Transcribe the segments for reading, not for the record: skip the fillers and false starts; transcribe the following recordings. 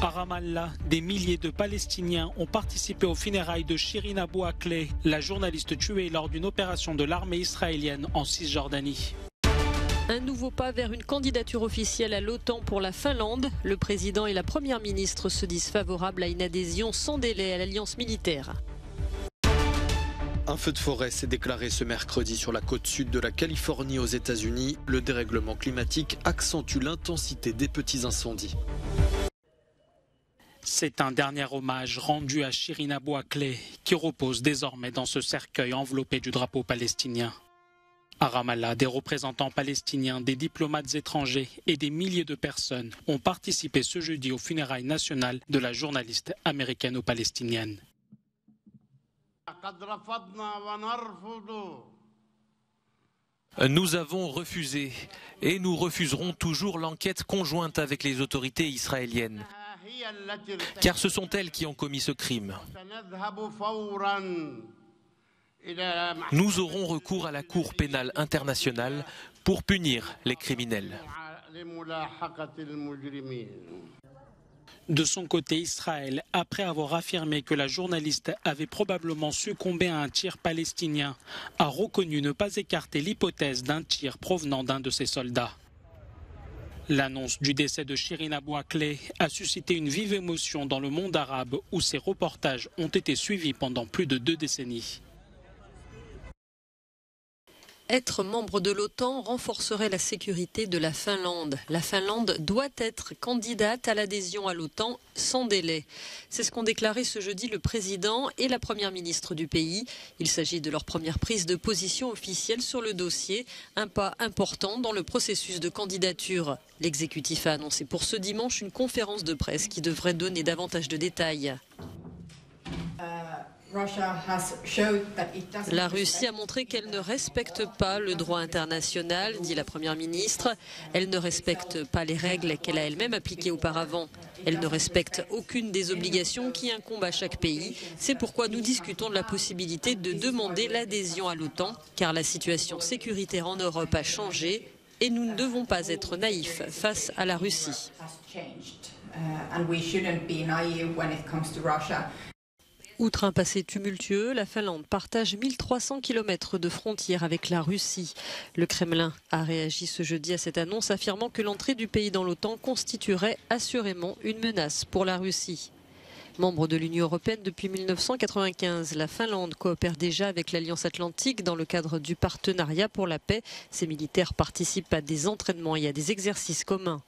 À Ramallah, des milliers de Palestiniens ont participé aux funérailles de Shirin Abu Akleh, la journaliste tuée lors d'une opération de l'armée israélienne en Cisjordanie. Un nouveau pas vers une candidature officielle à l'OTAN pour la Finlande. Le président et la première ministre se disent favorables à une adhésion sans délai à l'alliance militaire. Un feu de forêt s'est déclaré ce mercredi sur la côte sud de la Californie aux États-Unis. Le dérèglement climatique accentue l'intensité des petits incendies. C'est un dernier hommage rendu à Shirin Abu Akleh qui repose désormais dans ce cercueil enveloppé du drapeau palestinien. À Ramallah, des représentants palestiniens, des diplomates étrangers et des milliers de personnes ont participé ce jeudi aux funérailles nationales de la journaliste américano-palestinienne. Nous avons refusé et nous refuserons toujours l'enquête conjointe avec les autorités israéliennes. Car ce sont elles qui ont commis ce crime. Nous aurons recours à la Cour pénale internationale pour punir les criminels. De son côté, Israël, après avoir affirmé que la journaliste avait probablement succombé à un tir palestinien, a reconnu ne pas écarter l'hypothèse d'un tir provenant d'un de ses soldats. L'annonce du décès de Shirin Abu Akleh a suscité une vive émotion dans le monde arabe où ces reportages ont été suivis pendant plus de 2 décennies. Être membre de l'OTAN renforcerait la sécurité de la Finlande. La Finlande doit être candidate à l'adhésion à l'OTAN sans délai. C'est ce qu'ont déclaré ce jeudi le président et la première ministre du pays. Il s'agit de leur première prise de position officielle sur le dossier, un pas important dans le processus de candidature. L'exécutif a annoncé pour ce dimanche une conférence de presse qui devrait donner davantage de détails. La Russie a montré qu'elle ne respecte pas le droit international, dit la première ministre. Elle ne respecte pas les règles qu'elle a elle-même appliquées auparavant. Elle ne respecte aucune des obligations qui incombent à chaque pays. C'est pourquoi nous discutons de la possibilité de demander l'adhésion à l'OTAN, car la situation sécuritaire en Europe a changé et nous ne devons pas être naïfs face à la Russie. Outre un passé tumultueux, la Finlande partage 1300 km de frontière avec la Russie. Le Kremlin a réagi ce jeudi à cette annonce, affirmant que l'entrée du pays dans l'OTAN constituerait assurément une menace pour la Russie. Membre de l'Union européenne depuis 1995, la Finlande coopère déjà avec l'Alliance Atlantique dans le cadre du partenariat pour la paix. Ses militaires participent à des entraînements et à des exercices communs.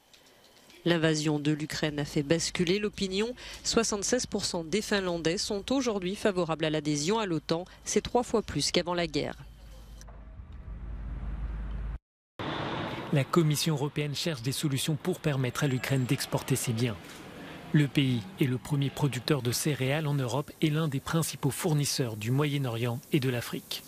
L'invasion de l'Ukraine a fait basculer l'opinion. 76% des Finlandais sont aujourd'hui favorables à l'adhésion à l'OTAN. C'est 3 fois plus qu'avant la guerre. La Commission européenne cherche des solutions pour permettre à l'Ukraine d'exporter ses biens. Le pays est le premier producteur de céréales en Europe et l'un des principaux fournisseurs du Moyen-Orient et de l'Afrique.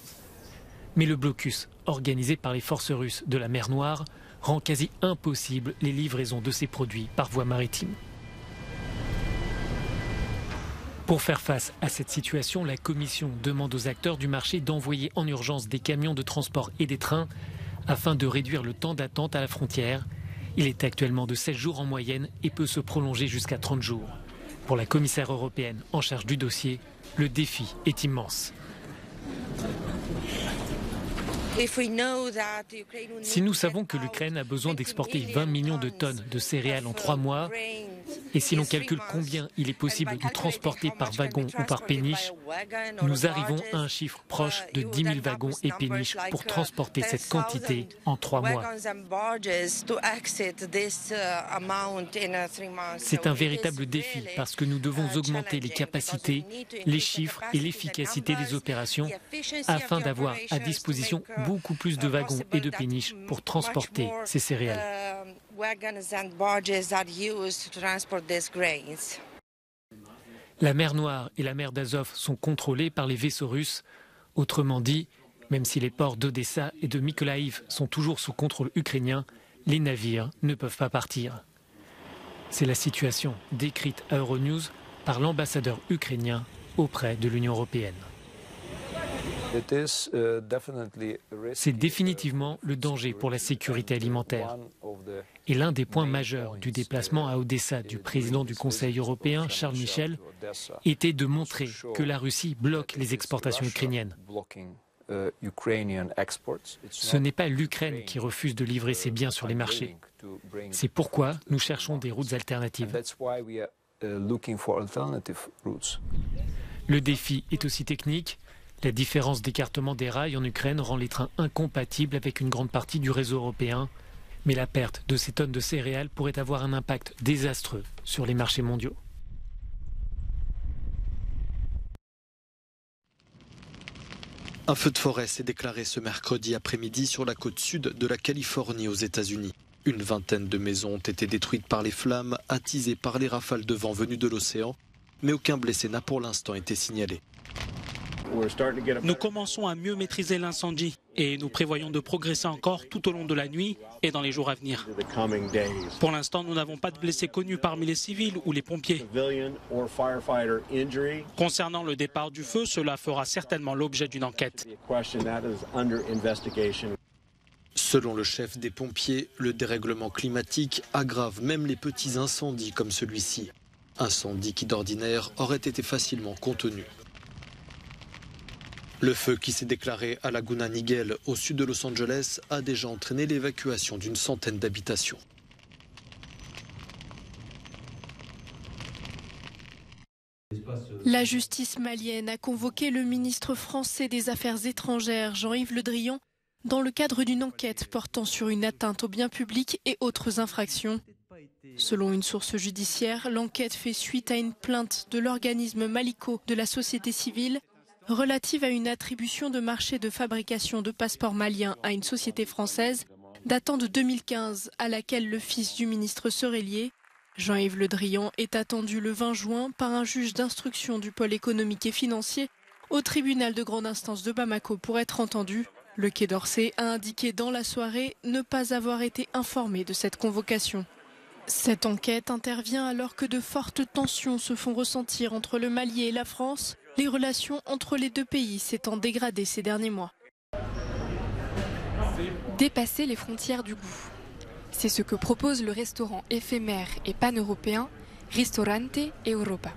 Mais le blocus organisé par les forces russes de la mer Noire rend quasi impossible les livraisons de ces produits par voie maritime. Pour faire face à cette situation, la Commission demande aux acteurs du marché d'envoyer en urgence des camions de transport et des trains afin de réduire le temps d'attente à la frontière. Il est actuellement de 16 jours en moyenne et peut se prolonger jusqu'à 30 jours. Pour la commissaire européenne en charge du dossier, le défi est immense. Si nous savons que l'Ukraine a besoin d'exporter 20 millions de tonnes de céréales en 3 mois, et si l'on calcule combien il est possible de transporter par wagon ou par péniche, nous arrivons à un chiffre proche de 10 000 wagons et péniches pour transporter cette quantité en 3 mois. C'est un véritable défi parce que nous devons augmenter les capacités, les chiffres et l'efficacité des opérations afin d'avoir à disposition beaucoup plus de wagons et de péniches pour transporter ces céréales. La mer Noire et la mer d'Azov sont contrôlées par les vaisseaux russes. Autrement dit, même si les ports d'Odessa et de Mykolaïv sont toujours sous contrôle ukrainien, les navires ne peuvent pas partir. C'est la situation décrite à Euronews par l'ambassadeur ukrainien auprès de l'Union européenne. C'est définitivement le danger pour la sécurité alimentaire. Et l'un des points majeurs du déplacement à Odessa du président du Conseil européen, Charles Michel, était de montrer que la Russie bloque les exportations ukrainiennes. Ce n'est pas l'Ukraine qui refuse de livrer ses biens sur les marchés. C'est pourquoi nous cherchons des routes alternatives. Le défi est aussi technique. La différence d'écartement des rails en Ukraine rend les trains incompatibles avec une grande partie du réseau européen. Mais la perte de ces tonnes de céréales pourrait avoir un impact désastreux sur les marchés mondiaux. Un feu de forêt s'est déclaré ce mercredi après-midi sur la côte sud de la Californie aux États-Unis. Une vingtaine de maisons ont été détruites par les flammes, attisées par les rafales de vent venues de l'océan, mais aucun blessé n'a pour l'instant été signalé. Nous commençons à mieux maîtriser l'incendie et nous prévoyons de progresser encore tout au long de la nuit et dans les jours à venir. Pour l'instant, nous n'avons pas de blessés connus parmi les civils ou les pompiers. Concernant le départ du feu, cela fera certainement l'objet d'une enquête. Selon le chef des pompiers, le dérèglement climatique aggrave même les petits incendies comme celui-ci. Incendie qui d'ordinaire aurait été facilement contenu. Le feu qui s'est déclaré à Laguna Niguel, au sud de Los Angeles, a déjà entraîné l'évacuation d'une centaine d'habitations. La justice malienne a convoqué le ministre français des Affaires étrangères, Jean-Yves Le Drian, dans le cadre d'une enquête portant sur une atteinte aux biens publics et autres infractions. Selon une source judiciaire, l'enquête fait suite à une plainte de l'organisme Malico de la société civile relative à une attribution de marché de fabrication de passeports maliens à une société française datant de 2015, à laquelle le fils du ministre serait lié. Jean-Yves Le Drian est attendu le 20 juin par un juge d'instruction du pôle économique et financier au tribunal de grande instance de Bamako pour être entendu. Le Quai d'Orsay a indiqué dans la soirée ne pas avoir été informé de cette convocation. Cette enquête intervient alors que de fortes tensions se font ressentir entre le Mali et la France, les relations entre les deux pays s'étant dégradées ces derniers mois. Dépasser les frontières du goût. C'est ce que propose le restaurant éphémère et pan-européen Ristorante Europa.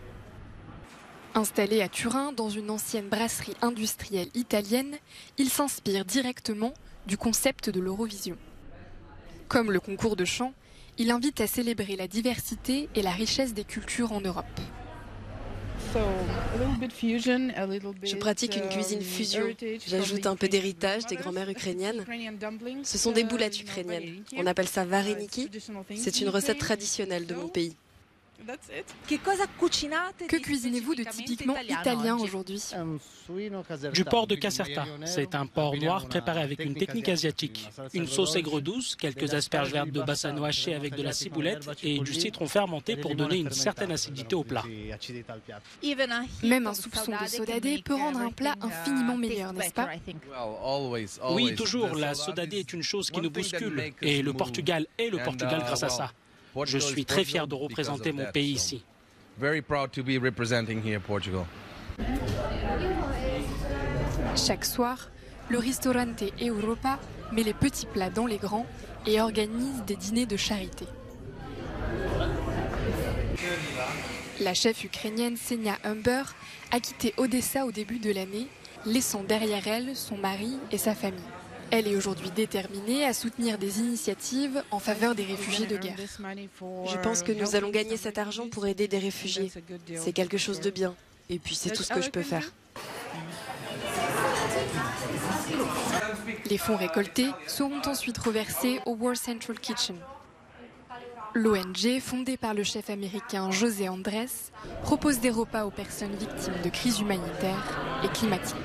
Installé à Turin dans une ancienne brasserie industrielle italienne, il s'inspire directement du concept de l'Eurovision. Comme le concours de chant, il invite à célébrer la diversité et la richesse des cultures en Europe. Je pratique une cuisine fusion. J'ajoute un peu d'héritage des grand-mères ukrainiennes. Ce sont des boulettes ukrainiennes. On appelle ça vareniki. C'est une recette traditionnelle de mon pays. Que cuisinez-vous de typiquement italien aujourd'hui? Du porc de Caserta. C'est un porc noir préparé avec une technique asiatique. Une sauce aigre-douce, quelques asperges vertes de bassano hachées avec de la ciboulette et du citron fermenté pour donner une certaine acidité au plat. Même un soupçon de sodadé peut rendre un plat infiniment meilleur, n'est-ce pas? Oui, toujours. La sodadé est une chose qui nous bouscule. Et le Portugal est le Portugal grâce à ça. Je suis très fier de représenter mon pays ici. Chaque soir, le Ristorante Europa met les petits plats dans les grands et organise des dîners de charité. La chef ukrainienne Senia Humber a quitté Odessa au début de l'année, laissant derrière elle son mari et sa famille. Elle est aujourd'hui déterminée à soutenir des initiatives en faveur des réfugiés de guerre. Je pense que nous allons gagner cet argent pour aider des réfugiés. C'est quelque chose de bien. Et puis c'est tout ce que je peux faire. Les fonds récoltés seront ensuite reversés au War Central Kitchen. L'ONG, fondée par le chef américain José Andrés, propose des repas aux personnes victimes de crises humanitaires et climatiques.